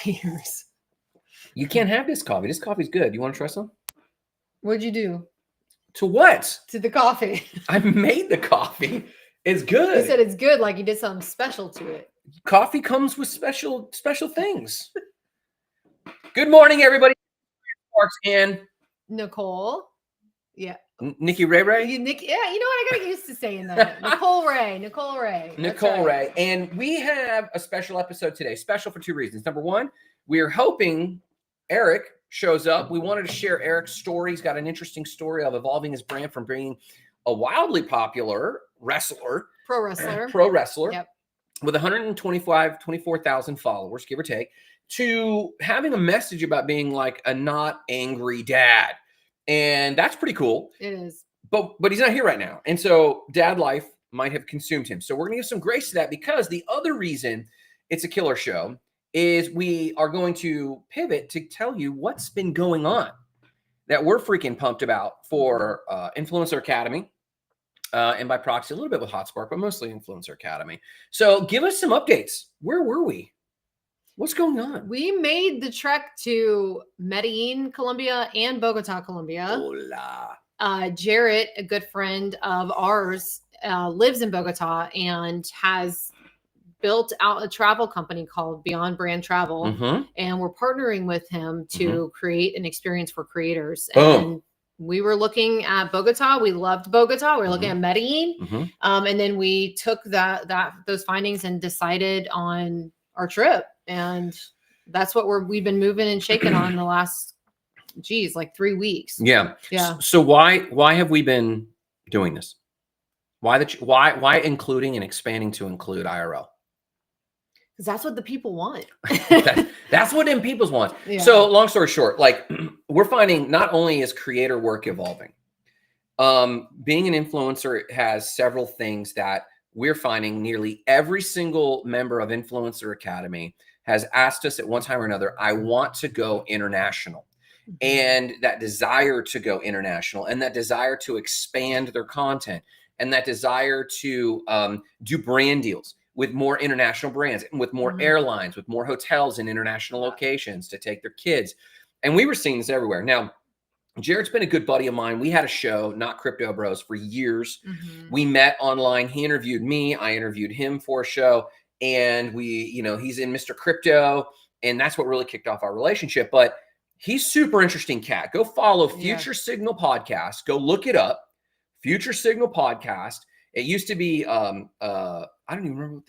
years. You can't have this coffee. This coffee's good. You want to try some? What'd you do To what? to the coffee? I made the coffee. It's good. You said it's good, like you did something special to it. Coffee comes with special things. Good morning, everybody. Sparks and Nicole. Yeah. Nikki Ray Ray. Yeah, you know what? I gotta get used to saying that. Nicole Ray. Nicole Ray. And we have a special episode today. Special for two reasons. Number one, we're hoping Eric shows up. We wanted to share Eric's story. He's got an interesting story of evolving his brand from being a wildly popular pro wrestler yep, with 24,000 followers, give or take, to having a message about being like a not angry dad. And that's pretty cool. It is. But he's not here right now. And so dad life might have consumed him. So we're going to give some grace to that, because the other reason it's a killer show is we are going to pivot to tell you what's been going on that we're freaking pumped about for Influencer Academy. And by proxy, a little bit with HotSpark, but mostly Influencer Academy. So give us some updates. Where were we? What's going on? We made the trek to Medellin, Colombia, and Bogota, Colombia. Hola. Jarrett, a good friend of ours, lives in Bogota and has built out a travel company called Beyond Brand Travel. Mm-hmm. And we're partnering with him to create an experience for creators. Boom. And we were looking at Bogota. We loved Bogota. We were looking at Medellin. And then we took those findings and decided on our trip. And that's what we've been moving and shaking on the last, like 3 weeks. Yeah. Yeah. So why have we been doing this? Why including and expanding to include IRL? Because that's what the people want. That's what them peoples want. Yeah. So long story short, like we're finding not only is creator work evolving, being an influencer has several things that we're finding. Nearly every single member of Influencer Academy has asked us at one time or another, I want to go international. And that desire to go international, and that desire to expand their content, and that desire to do brand deals with more international brands, and with more airlines, with more hotels in international locations to take their kids. And we were seeing this everywhere. Now, Jared's been a good buddy of mine. We had a show, Not Crypto Bros, for years. We met online. He interviewed me. I interviewed him for a show. And he's in Mr. Crypto. And that's what really kicked off our relationship. But he's super interesting cat. Go follow Future Signal Podcast. Go look it up. Future Signal Podcast. It used to be, I don't even remember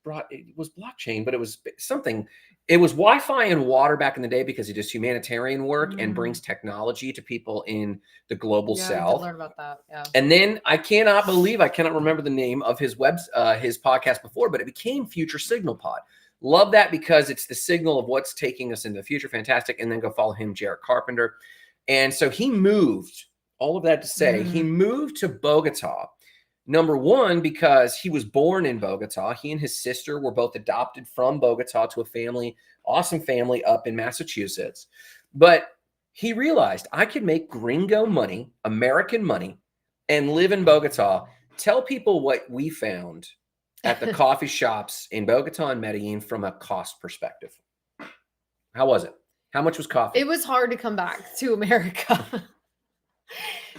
what it was, blockchain, but it was something. It was Wi-Fi and water back in the day, because he does humanitarian work and brings technology to people in the global south. I learned about that. Yeah. And then I cannot remember the name of his his podcast before, but it became Future Signal Pod. Love that, because it's the signal of what's taking us into the future. Fantastic. And then go follow him, Jarrett Carpenter. And so he moved, all of that to say, he moved to Bogota. Number one, because he was born in Bogota. He and his sister were both adopted from Bogota to a family, awesome family up in Massachusetts. But he realized I could make gringo money, American money, and live in Bogota. Tell people what we found at the coffee shops in Bogota and Medellin from a cost perspective. How was it? How much was coffee? It was hard to come back to America.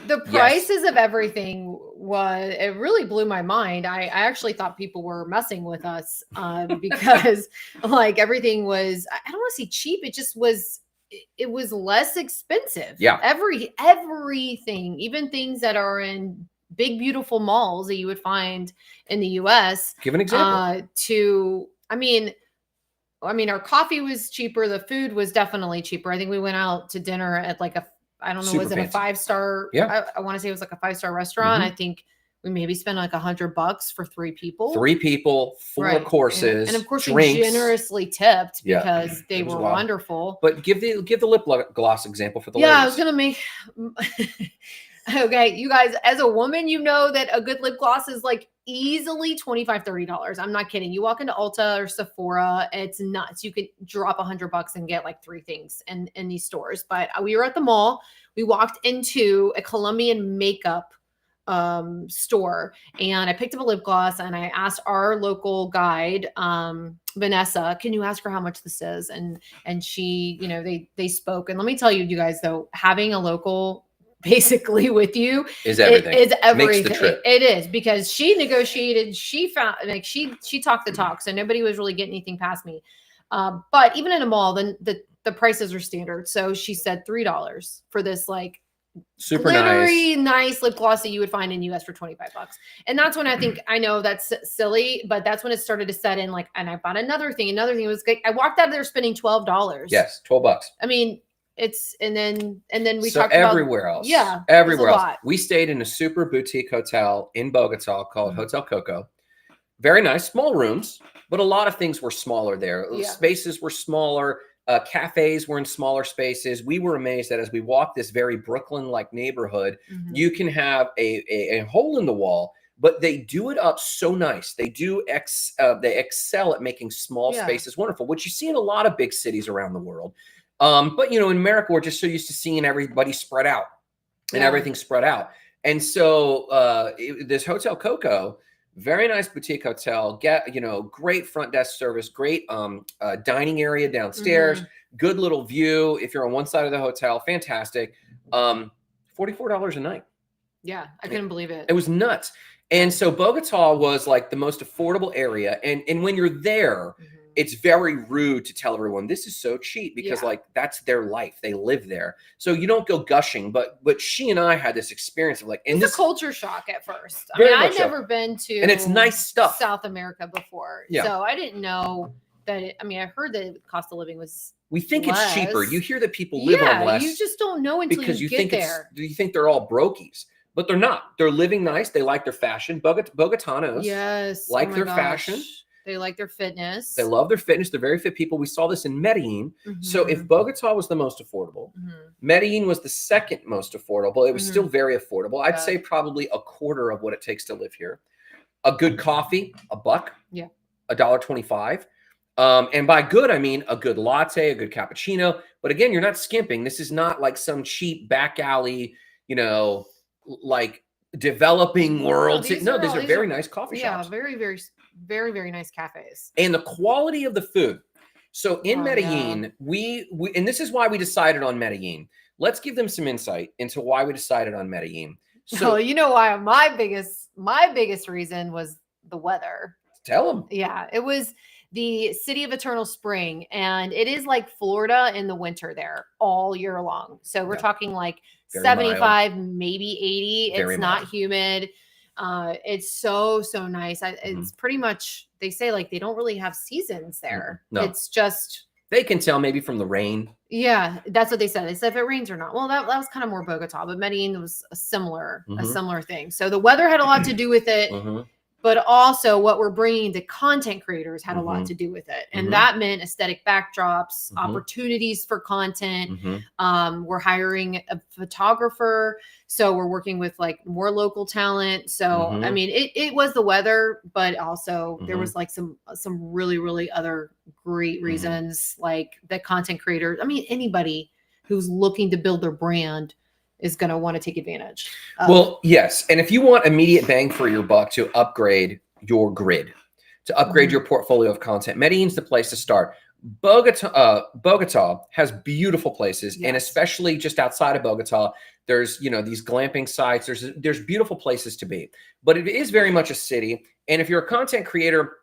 The prices of everything it really blew my mind. I actually thought people were messing with us because like everything was, I don't want to say cheap. It just was, it was less expensive. Yeah. Everything, even things that are in big, beautiful malls that you would find in the US. Give an example. Our coffee was cheaper. The food was definitely cheaper. I think we went out to dinner at like I don't know, Super was it fancy. A 5-star? Yeah. I want to say it was like a 5-star restaurant. I think we maybe spent like $100 for 3 people. 3 people, 4 courses, and of course drinks. we generously tipped because they were wonderful. But give the lip gloss example for the ladies. I was gonna make. Okay, you guys, as a woman, you know that a good lip gloss is like easily $25, $30. I'm not kidding. You walk into Ulta or Sephora, it's nuts. You could drop $100 and get like 3 things in these stores. But we were at the mall. We walked into a Colombian makeup store, and I picked up a lip gloss, and I asked our local guide, Vanessa, can you ask her how much this is? And she, you know, they spoke. And let me tell you, you guys, though, having a local basically with you is everything. Is everything. Makes the trip. It is, because she negotiated, she found, like, she talked the talk, so nobody was really getting anything past me. But even in a mall, then the prices are standard. So she said $3 for this, like, super glittery, nice lip gloss that you would find in US for $25. And that's when I think, I know that's silly, but that's when it started to set in, like, and I bought another thing. Another thing was, I walked out of there spending $12. Yes, $12. I mean, it's, and then we so talked everywhere about, else. Yeah, Everywhere else. lot. We stayed in a super boutique hotel in Bogota called Hotel Coco. Very nice, small rooms, but a lot of things were smaller there. Yeah. Spaces were smaller. Cafes were in smaller spaces. We were amazed that as we walked this very Brooklyn-like neighborhood, you can have a hole in the wall, but they do it up so nice. They do they excel at making small spaces wonderful, which you see in a lot of big cities around the world. But, you know, in America, we're just so used to seeing everybody spread out and everything spread out. And so this Hotel Coco, very nice boutique hotel, great front desk service, great dining area downstairs, good little view. If you're on one side of the hotel, fantastic. $44 a night. Yeah, I couldn't believe it. It was nuts. And so Bogota was like the most affordable area. And when you're there, it's very rude to tell everyone this is so cheap, because like that's their life. They live there. So you don't go gushing, but she and I had this experience of like, and it's a culture shock at first. I mean, I'd never been to, and it's nice stuff, South America before. Yeah. So I didn't know that. I mean, I heard that the cost of living was, we think it's cheaper. You hear that people live on less. You just don't know until you get there. You think they're all brokies, but they're not. They're living nice. They like their fashion. Bogotanos like their fashion. They like their fitness. They love their fitness. They're very fit people. We saw this in Medellin. So if Bogota was the most affordable, Medellin was the second most affordable. It was still very affordable. I'd say probably a quarter of what it takes to live here. A good coffee, $1. Yeah. $1.25. And by good, I mean a good latte, a good cappuccino. But again, you're not skimping. This is not like some cheap back alley, you know, like developing world. These are very nice coffee shops. Yeah, very, very, very, very nice cafes. And the quality of the food. So in Medellin, we and this is why we decided on Medellin. Let's give them some insight into why we decided on Medellin. So you know why my biggest reason was the weather. Tell them. Yeah, it was the city of eternal spring, and it is like Florida in the winter there all year long. So we're talking like very 75, mild. Maybe 80. Very it's mild. Not humid. It's so nice. It's pretty much, they say like they don't really have seasons there. No. It's just, they can tell maybe from the rain. Yeah, that's what they said. They said if it rains or not. Well, that was kind of more Bogota, but Medellin was a similar thing. So the weather had a lot to do with it. But also what we're bringing to content creators had a lot to do with it. And that meant aesthetic backdrops, opportunities for content. We're hiring a photographer. So we're working with like more local talent. So, I mean, it was the weather, but also there was like some really, really other great reasons, like the content creators. I mean, anybody who's looking to build their brand is going to want to take advantage of. Well, yes. And if you want immediate bang for your buck to upgrade your grid, to upgrade your portfolio of content, Medellin's the place to start. Bogota has beautiful places. And especially just outside of Bogota, there's, you know, these glamping sites. There's beautiful places to be, but it is very much a city. And if you're a content creator,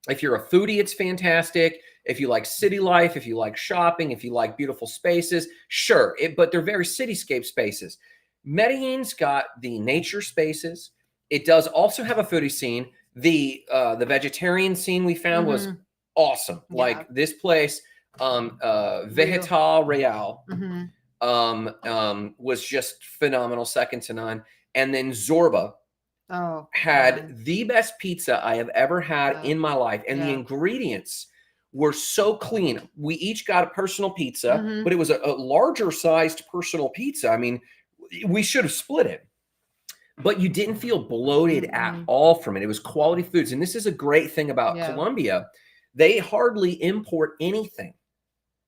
if you're a foodie, it's fantastic. If you like city life, if you like shopping, if you like beautiful spaces, sure. But they're very cityscape spaces. Medellin's got the nature spaces. It does also have a foodie scene. The vegetarian scene we found was awesome. Yeah. Like this place, Vegetal Real, was just phenomenal, second to none. And then Zorba had the best pizza I have ever had in my life. And the ingredients were so clean. We each got a personal pizza, but it was a larger sized personal pizza. I mean, we should have split it, but you didn't feel bloated at all from it. It was quality foods. And this is a great thing about Colombia. They hardly import anything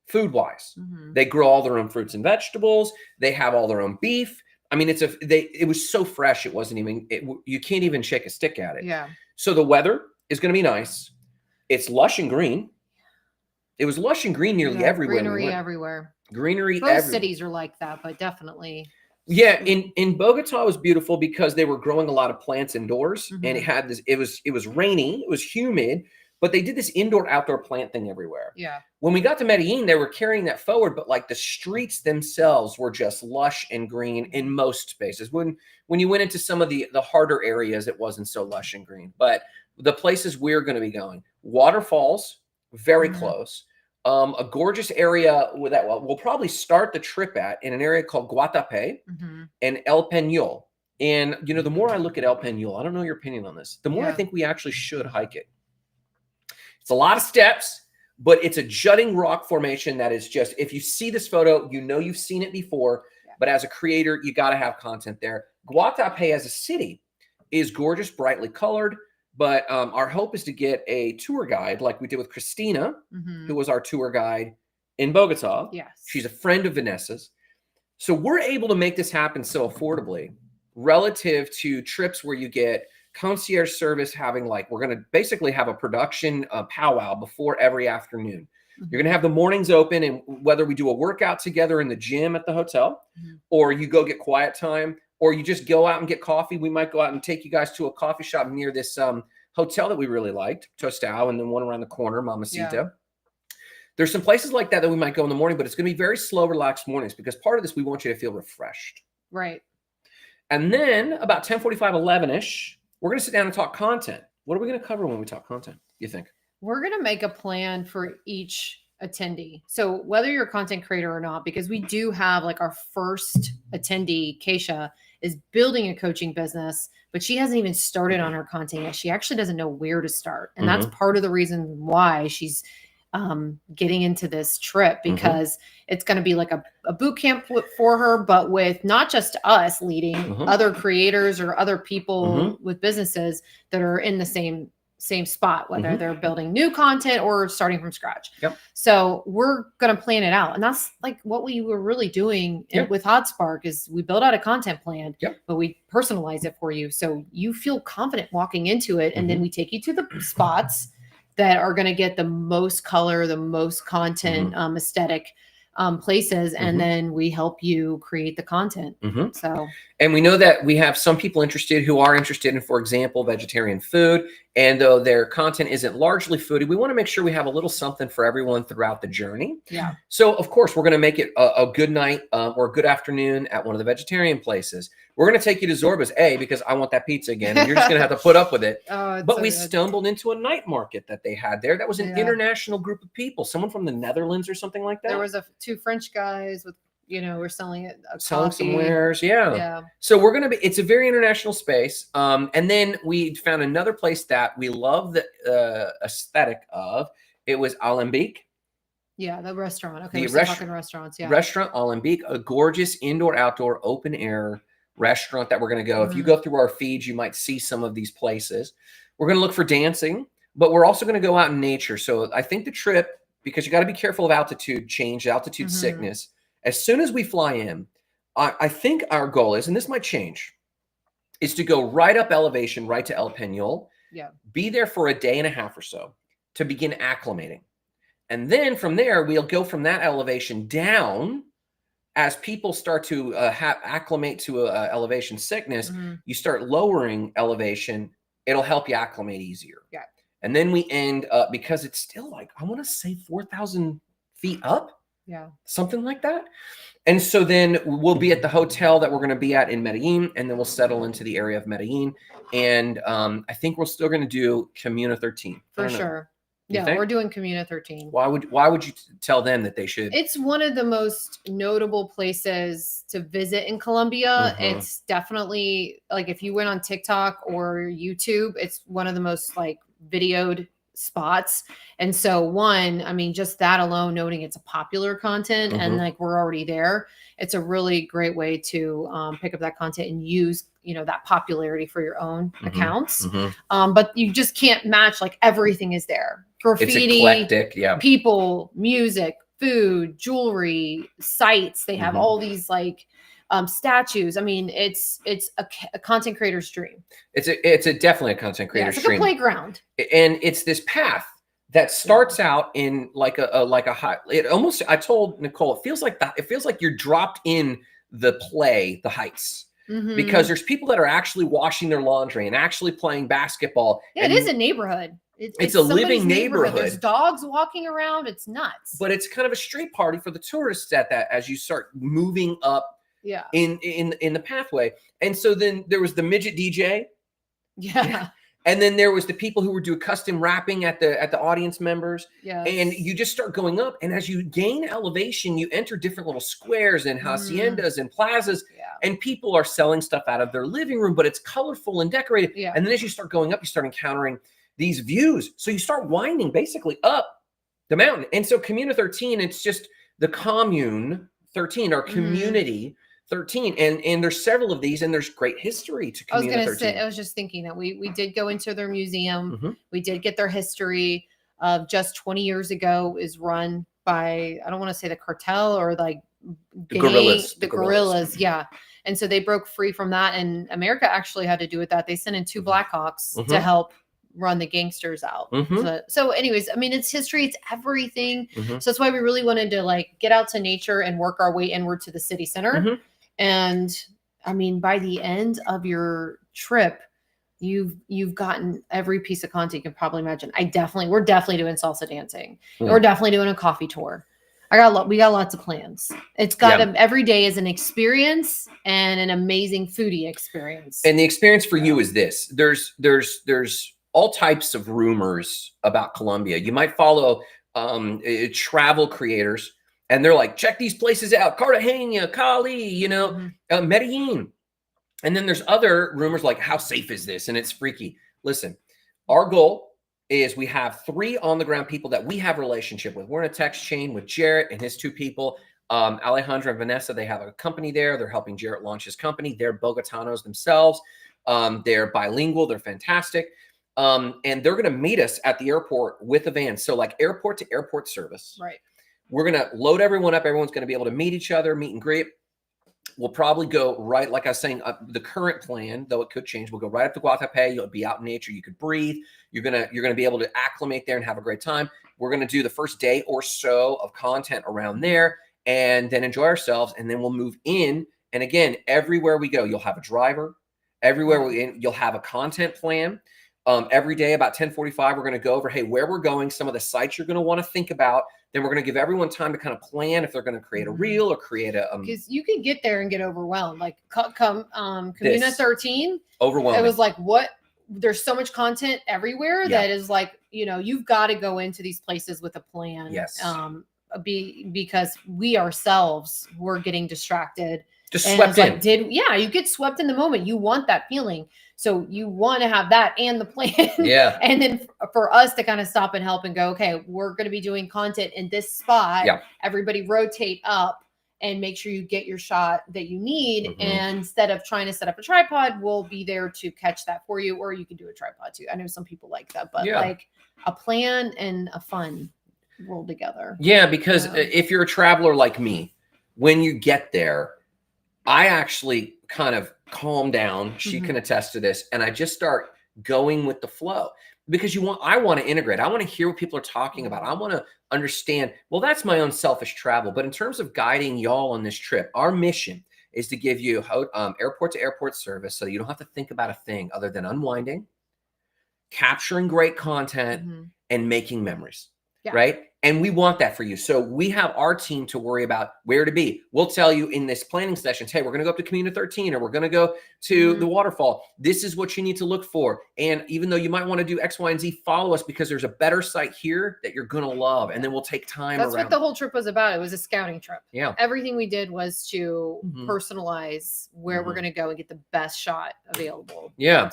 food wise. They grow all their own fruits and vegetables. They have all their own beef. I mean, it was so fresh. It wasn't even, you can't even shake a stick at it. Yeah. So the weather is going to be nice. It's lush and green. It was lush and green nearly everywhere. Greenery everywhere. Greenery Most everywhere. cities are like that, but definitely. Yeah, in Bogota it was beautiful because they were growing a lot of plants indoors, and it had this. It was rainy, it was humid, but they did this indoor outdoor plant thing everywhere. Yeah. When we got to Medellin, they were carrying that forward, but like the streets themselves were just lush and green in most spaces. When you went into some of the harder areas, it wasn't so lush and green. But the places we're going to be going, waterfalls, very close. A gorgeous area with that we'll probably start the trip at in an area called Guatapé and El Peñol. And, you know, the more I look at El Peñol, I don't know your opinion on this, the more I think we actually should hike it. It's a lot of steps, but it's a jutting rock formation that is just, if you see this photo, you know you've seen it before, but as a creator, you got to have content there. Guatapé as a city is gorgeous, brightly colored. But our hope is to get a tour guide like we did with Christina, who was our tour guide in Bogota. Yes. She's a friend of Vanessa's. So we're able to make this happen so affordably relative to trips where you get concierge service having like, we're going to basically have a production powwow before every afternoon. You're going to have the mornings open, and whether we do a workout together in the gym at the hotel or you go get quiet time, or you just go out and get coffee. We might go out and take you guys to a coffee shop near this hotel that we really liked, Tostao, and then one around the corner, Mamacita. Yeah. There's some places like that we might go in the morning, but it's going to be very slow, relaxed mornings because part of this, we want you to feel refreshed. Right. And then about 10:45, 11-ish, we're going to sit down and talk content. What are we going to cover when we talk content, you think? We're going to make a plan for each attendee. So whether you're a content creator or not, because we do have like our first attendee, Keisha, is building a coaching business, but she hasn't even started on her content yet. She actually doesn't know where to start. And that's part of the reason why she's getting into this trip, because it's going to be like a boot camp for her, but with not just us leading other creators or other people with businesses that are in the same spot, whether they're building new content or starting from scratch. Yep. So we're going to plan it out. And that's like what we were really doing with HotSpark is we build out a content plan, but we personalize it for you. So you feel confident walking into it. And then we take you to the spots that are going to get the most color, the most content, aesthetic places. And then we help you create the content. So, and we know that we have some people who are interested in, for example, vegetarian food. And though their content isn't largely foodie, we want to make sure we have a little something for everyone throughout the journey. Yeah. So of course, we're going to make it a good night or a good afternoon at one of the vegetarian places. We're going to take you to Zorba's, because I want that pizza again. And you're just going to have to put up with it. But we stumbled into a night market that they had there. That was an international group of people. Someone from the Netherlands or something like that. There was two French guys with, we're selling it. Selling some wares. Yeah. So we're going to it's a very international space. And then we found another place that we love the aesthetic of. It was Alembic. Yeah, the restaurant. Okay, we're talking restaurants. Yeah. Restaurant Alembic, a gorgeous indoor, outdoor, open air restaurant that we're going to go. If you go through our feeds, you might see some of these places. We're going to look for dancing, but we're also going to go out in nature. So I think the trip, because you got to be careful of altitude change, altitude sickness. As soon as we fly in, I think our goal is, and this might change, is to go right up elevation, right to El Peñol. Yeah. Be there for a day and a half or so to begin acclimating. And then from there, we'll go from that elevation down. As people start to acclimate to elevation sickness, you start lowering elevation. It'll help you acclimate easier. Yeah. And then we end up, because it's still like, I want to say 4,000 feet up. Yeah. Something like that. And so then we'll be at the hotel that we're going to be at in Medellin, and then we'll settle into the area of Medellin. And I think we're still going to do Comuna 13. For sure. Yeah, we're doing Comuna 13. Why would you tell them that they should? It's one of the most notable places to visit in Colombia. It's definitely like if you went on TikTok or YouTube, it's one of the most like videoed spots. And so just that alone, noting it's a popular content and like we're already there, it's a really great way to pick up that content and use that popularity for your own accounts. But you just can't match, like everything is there. Graffiti, it's eclectic, people, music, food, jewelry, sites. They have all these like statues. I mean, it's a content creator's dream. It's definitely a content creator's it's like dream. a playground. And it's this path that starts out in like a high, it almost, I told Nicole, it feels like you're dropped in the play, the Heights. Because there's people that are actually washing their laundry and actually playing basketball. Yeah, it is a neighborhood. It's a living neighborhood. There's dogs walking around. It's nuts. But it's kind of a street party for the tourists at that as you start moving up in the pathway. And so then there was the midget DJ. Yeah. And then there was the people who were doing custom rapping at the audience members. Yeah. And you just start going up. And as you gain elevation, you enter different little squares and haciendas and plazas. Yeah. And people are selling stuff out of their living room, but it's colorful and decorated. Yeah. And then as you start going up, you start encountering these views. So you start winding basically up the mountain. And so Communa 13, it's just the commune 13, or community 13. And there's several of these, and there's great history to Communa 13. I was just thinking that we did go into their museum. We did get their history of just 20 years ago is run by, I don't want to say the cartel or like the guerrillas. The guerrillas. Yeah. And so they broke free from that. And America actually had to do with that. They sent in 2 Blackhawks to help run the gangsters out. So anyways, I mean, it's history, it's everything. So that's why we really wanted to like get out to nature and work our way inward to the city center. And I mean, by the end of your trip, you've gotten every piece of content you can probably imagine. We're definitely doing salsa dancing. We're definitely doing a coffee tour. We got lots of plans. It's got every day is an experience and an amazing foodie experience. And the experience for you is this: there's all types of rumors about Colombia. You might follow travel creators, and they're like, check these places out: Cartagena, Cali, Medellin. And then there's other rumors like, how safe is this? And it's freaky. Listen, our goal is we have 3 on-the-ground people that we have a relationship with. We're in a text chain with Jarrett and his 2 people, Alejandra and Vanessa. They have a company there. They're helping Jarrett launch his company. They're Bogotanos themselves. They're bilingual. They're fantastic. And they're going to meet us at the airport with a van. So like airport to airport service. Right. We're going to load everyone up. Everyone's going to be able to meet each other, meet and greet. We'll probably go right, like I was saying, the current plan, though it could change. We'll go right up to Guatapé. You'll be out in nature. You could breathe. You're gonna be able to acclimate there and have a great time. We're gonna do the first day or so of content around there, and then enjoy ourselves. And then we'll move in. And again, everywhere we go, you'll have a driver. Everywhere you'll have a content plan. Every day about 10:45, we're gonna go over, hey, where we're going, some of the sites you're gonna want to think about. Then we're going to give everyone time to kind of plan if they're going to create a reel or create a because you can get there and get overwhelmed. Like Communa 13, overwhelming. It was like, what? There's so much content everywhere that is like, you've got to go into these places with a plan. Yes. Because we ourselves were getting distracted. Just swept in. You get swept in the moment. You want that feeling. So you want to have that and the plan. Yeah. And then for us to kind of stop and help and go, okay, we're going to be doing content in this spot. Yeah. Everybody rotate up and make sure you get your shot that you need. And instead of trying to set up a tripod, we'll be there to catch that for you. Or you can do a tripod too. I know some people like that, but like a plan and a fun rolled together. Yeah. Because if you're a traveler like me, when you get there, I actually kind of calm down. She can attest to this. And I just start going with the flow because I want to integrate. I want to hear what people are talking about. I want to understand, well, that's my own selfish travel. But in terms of guiding y'all on this trip, our mission is to give you airport to airport service so that you don't have to think about a thing other than unwinding, capturing great content, and making memories. Yeah. Right. And we want that for you. So we have our team to worry about where to be. We'll tell you in this planning session, hey, we're going to go up to Communa 13, or we're going to go to the waterfall. This is what you need to look for. And even though you might want to do X, Y, and Z, follow us because there's a better site here that you're going to love. And then we'll take time. That's what the whole trip was about. It was a scouting trip. Yeah. Everything we did was to personalize where we're going to go and get the best shot available. Yeah.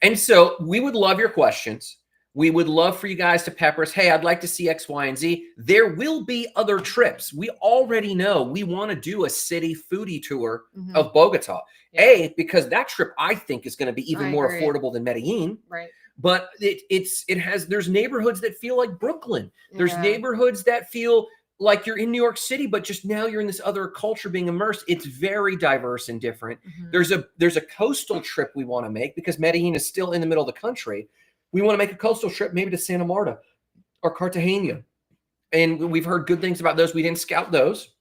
And so we would love your questions. We would love for you guys to pepper us. Hey, I'd like to see X, Y, and Z. There will be other trips. We already know we want to do a city foodie tour of Bogota. Yeah. Because that trip, I think, is going to be even more affordable than Medellin. Right. But there's neighborhoods that feel like Brooklyn. There's neighborhoods that feel like you're in New York City, but just now you're in this other culture being immersed. It's very diverse and different. There's a coastal trip we want to make because Medellin is still in the middle of the country. We want to make a coastal trip, maybe to Santa Marta or Cartagena. And we've heard good things about those. We didn't scout those,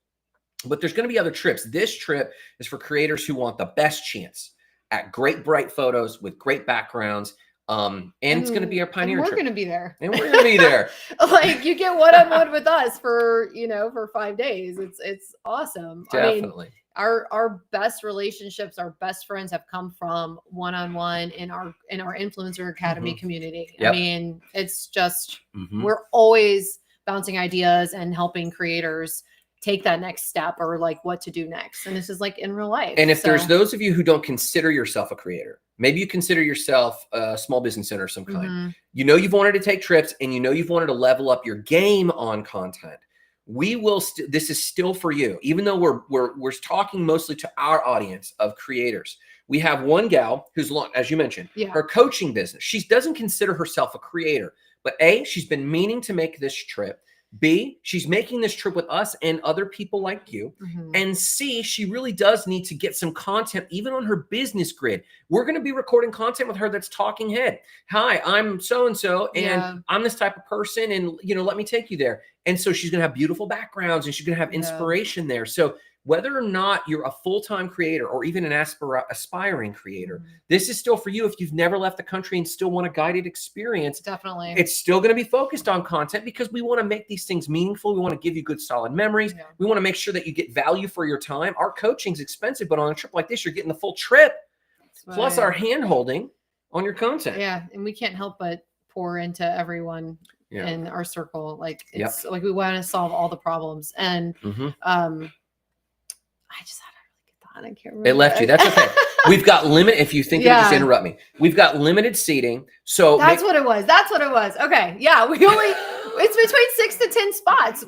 but there's going to be other trips. This trip is for creators who want the best chance at great, bright photos with great backgrounds. And it's going to be our pioneer trip. We're going to be there. And we're going to be there. Like you get one-on-one with us for, for 5 days. It's awesome. Definitely. I mean, our best relationships, our best friends have come from one-on-one in our Influencer Academy community. Yep. I mean, it's just, we're always bouncing ideas and helping creators take that next step or like what to do next. And this is like in real life. And if there's those of you who don't consider yourself a creator, maybe you consider yourself a small business owner of some kind. You've wanted to take trips and you've wanted to level up your game on content. We will. This is still for you, even though we're talking mostly to our audience of creators. We have one gal who's, as you mentioned, her coaching business. She doesn't consider herself a creator, but A, she's been meaning to make this trip. B, she's making this trip with us and other people like you. And C, she really does need to get some content even on her business grid. We're going to be recording content with her that's talking head. Hi, I'm so-and-so, and I'm this type of person, and let me take you there. And so she's going to have beautiful backgrounds and she's going to have inspiration there. So whether or not you're a full-time creator or even an aspiring creator, this is still for you if you've never left the country and still want a guided experience. Definitely. It's still going to be focused on content because we want to make these things meaningful. We want to give you good, solid memories. We want to make sure that you get value for your time. Our coaching's expensive, but on a trip like this, you're getting the full trip, plus our hand-holding on your content. Yeah, and we can't help but pour into everyone in our circle. Like, it's like we want to solve all the problems. And I just had a really good thought. I can't remember. It left you. That's okay. We've got if you think of it, just interrupt me. We've got limited seating. So that's what it was. That's what it was. Okay. Yeah. It's between 6 to 10 spots.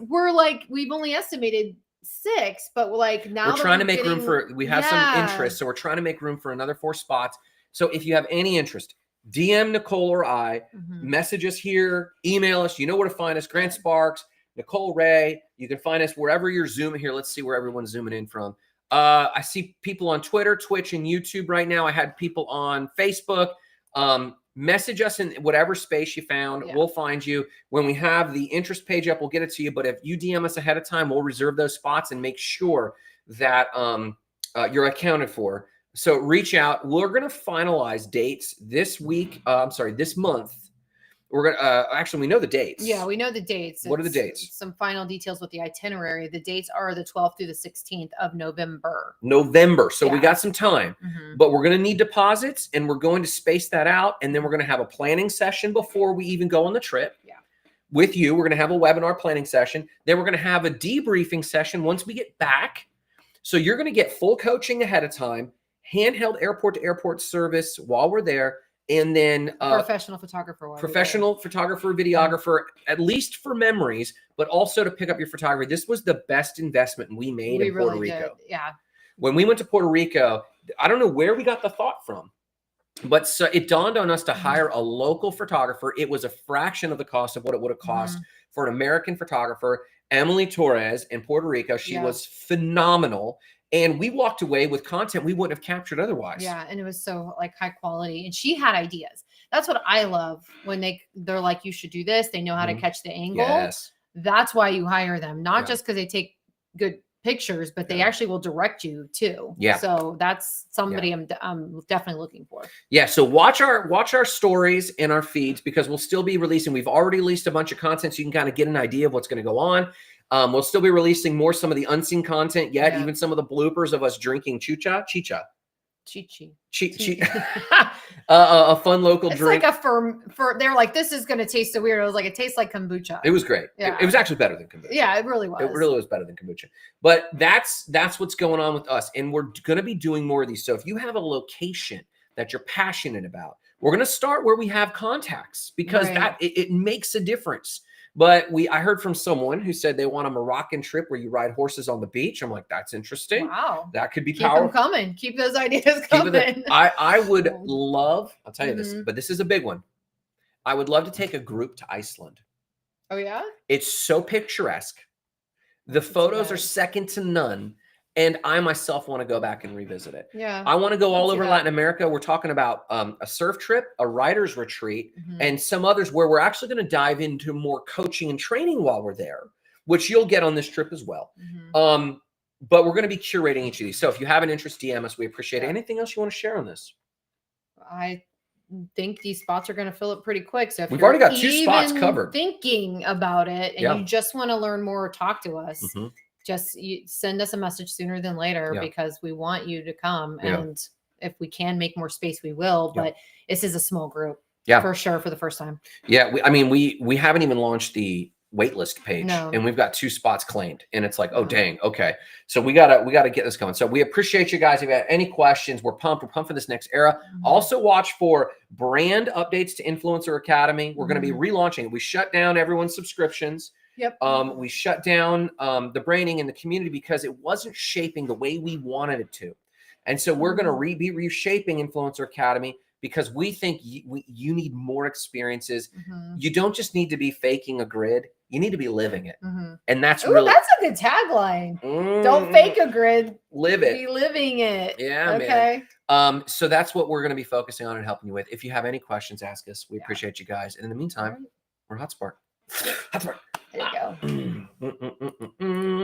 We've only estimated 6, but now we're trying to make room for, we have some interest. So we're trying to make room for another 4 spots. So if you have any interest, DM Nicole or I, message us here, email us. You know where to find us. Grant Sparks, Nicole Ray. You can find us wherever you're zooming here. Let's see where everyone's zooming in from. I see people on Twitter, Twitch, and YouTube right now. I had people on Facebook. Message us in whatever space you found. We'll find you. When we have the interest page up, we'll get it to you. But if you DM us ahead of time, we'll reserve those spots and make sure that you're accounted for. So reach out. We're going to finalize dates this week. This month. We're gonna actually, we know the dates. Yeah, we know the dates. What are the dates? Some final details with the itinerary. The dates are the 12th through the 16th of November. So we got some time, but we're going to need deposits, and we're going to space that out, and then we're going to have a planning session before we even go on the trip. With you, we're going to have a webinar planning session. Then we're going to have a debriefing session once we get back. So you're going to get full coaching ahead of time, handheld airport to airport service while we're there. And then professional photographer, videographer, at least for memories, but also to pick up your photography. This was the best investment we made in Puerto Rico. Yeah. When we went to Puerto Rico, I don't know where we got the thought from, but so it dawned on us to hire a local photographer. It was a fraction of the cost of what it would have cost for an American photographer, Emily Torres in Puerto Rico. She was phenomenal. And we walked away with content we wouldn't have captured otherwise. Yeah, and it was so high quality. And she had ideas. That's what I love when they're like, you should do this. They know how to catch the angle. Yes. That's why you hire them, not just because they take good pictures, but they actually will direct you too. Yeah. So that's somebody I'm definitely looking for. Yeah. So watch our stories in our feeds because we'll still be releasing. We've already released a bunch of content, so you can kind of get an idea of what's going to go on. We'll still be releasing some of the unseen content yet, even some of the bloopers of us drinking chicha. A fun local drink. It's like they're like, this is going to taste so weird. I was like, it tastes like kombucha. It was great. Yeah. It was actually better than kombucha. Yeah, it really was. It really was better than kombucha. But that's what's going on with us. And we're going to be doing more of these. So if you have a location that you're passionate about, we're going to start where we have contacts because it makes a difference. But I heard from someone who said they want a Moroccan trip where you ride horses on the beach. I'm like, that's interesting. Wow. That could be powerful. Keep them coming. Keep those ideas coming. I would love, I'll tell you this, but this is a big one. I would love to take a group to Iceland. Oh, yeah? It's so picturesque. The photos are that. second to none. And I myself want to go back and revisit it. Yeah. I want to go all see over that. Latin America. We're talking about a surf trip, a writer's retreat, Mhm. and some others where we're actually going to dive into more coaching and training while we're there, which you'll get on this trip as well. Mhm. But we're going to be curating each of these. So if you have an interest, DM us. We appreciate it. Yeah. Anything else you want to share on this? I think these spots are going to fill up pretty quick. So if We've you're already got 2 spots even covered. thinking about it and Yeah. you just want to learn more or talk to us, Mhm. just send us a message sooner than later Yeah. because we want you to come. Yeah. And if we can make more space, we will. Yeah. But this is a small group. Yeah. For sure, for the first time. Yeah, we haven't even launched the waitlist page, No. and we've got 2 spots claimed, and it's like, oh No. dang, okay. So we gotta get this going. So we appreciate you guys. If you have any questions, we're pumped for this next era. Mhm. Also watch for brand updates to Influencer Academy. We're going to be Mhm. relaunching it. We shut down everyone's subscriptions. Yep. We shut down the branding in the community because it wasn't shaping the way we wanted it to. And so we're going to be reshaping Influencer Academy because we think you need more experiences. Mhm. You don't just need to be faking a grid. You need to be living it. Mhm. And that's Ooh, really, that's a good tagline. Don't fake a grid. live it. Be living it. Yeah, okay. man. So that's what we're going to be focusing on and helping you with. If you have any questions, ask us. We Yeah. appreciate you guys. And in the meantime, All right. we're HotSpark. HotSpark. There you go.